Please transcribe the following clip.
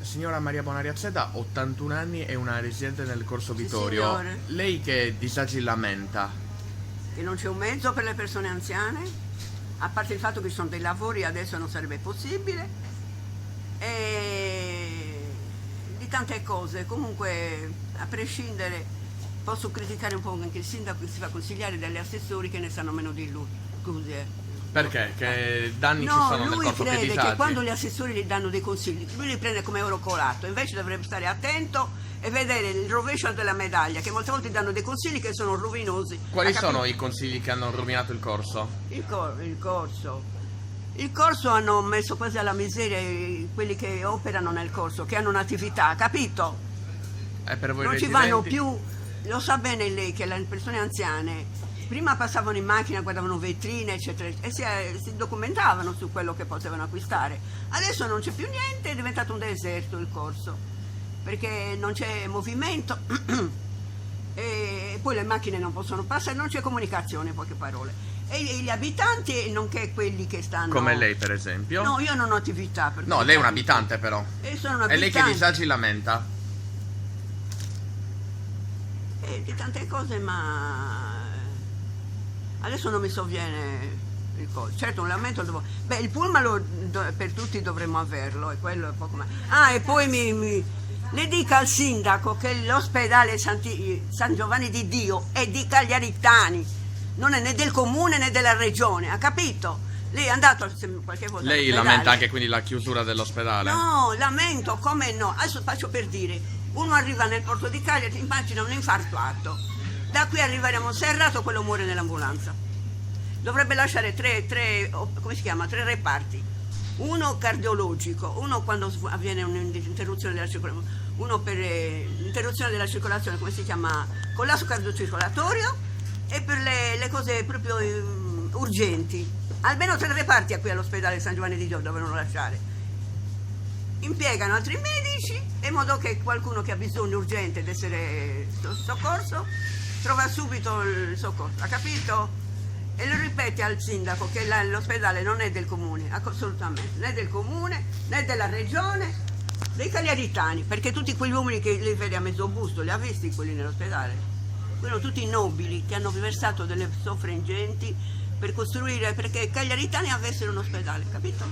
Signora Maria Bonariazzeda, 81 anni e una residente nel Corso Sì, Vittorio. signore. Lei che disagi lamenta? Che non c'è un mezzo per le persone anziane, a parte il fatto che ci sono dei lavori adesso non sarebbe possibile, e di tante cose. Comunque, a prescindere, posso criticare un po' anche il sindaco che si fa consigliare dagli assessori che ne sanno meno di lui. Scusi. Perché? Che danni ci No, sono nel lui corpo che crede che disagi? quando gli assessori gli danno dei consigli, lui li prende come oro colato, invece dovrebbe stare attento e vedere il rovescio della medaglia, che molte volte danno dei consigli che sono rovinosi. Quali Ha capito? sono i consigli che hanno rovinato il corso? Il corso. Il corso hanno messo quasi alla miseria quelli che operano nel corso, che hanno un'attività, capito? È per voi Non ci residenti? vanno più, lo sa bene lei che le persone anziane prima passavano in macchina, guardavano vetrine, eccetera, e si documentavano su quello che potevano acquistare. Adesso non c'è più niente, è diventato un deserto il corso, perché non c'è movimento e poi le macchine non possono passare, non c'è comunicazione, in poche parole. E gli abitanti, nonché quelli che stanno... Come lei, per esempio? No, io non ho attività. Per No, cui lei è un capito. abitante però. E sono un E lei che abitante. disagi lamenta? Di tante cose, ma adesso non mi sovviene il coso. Certo, un lamento devo... Beh, il pullman per tutti dovremmo averlo, e quello è poco male. Ah, e poi le dica al sindaco che l'ospedale San Giovanni di Dio è di Cagliaritani, non è né del comune né della regione, ha capito? Lei è andato qualche volta Lei all'ospedale? lamenta anche quindi la chiusura dell'ospedale? No, lamento, come no? Adesso faccio per dire, uno arriva nel porto di Cagliari, immagina un infartuato, da qui arriveremo serrato, quello muore nell'ambulanza. Dovrebbe lasciare come si chiama? 3 reparti, uno cardiologico, uno quando avviene un'interruzione della circolazione, uno per interruzione della circolazione, come si chiama? Collasso cardiocircolatorio, e per le cose proprio urgenti. Almeno 3 reparti qui all'ospedale San Giovanni di Dio dovevano lasciare. Impiegano altri medici in modo che qualcuno che ha bisogno urgente di essere soccorso trova subito il soccorso, ha capito? E lo ripete al sindaco che l'ospedale non è del comune, assolutamente, né del comune né della regione, dei cagliaritani, perché tutti quegli uomini che li vede a mezzo busto, li ha visti quelli nell'ospedale? Quelli tutti nobili che hanno versato delle soffre ingenti per costruire, perché i cagliaritani avessero un ospedale, capito?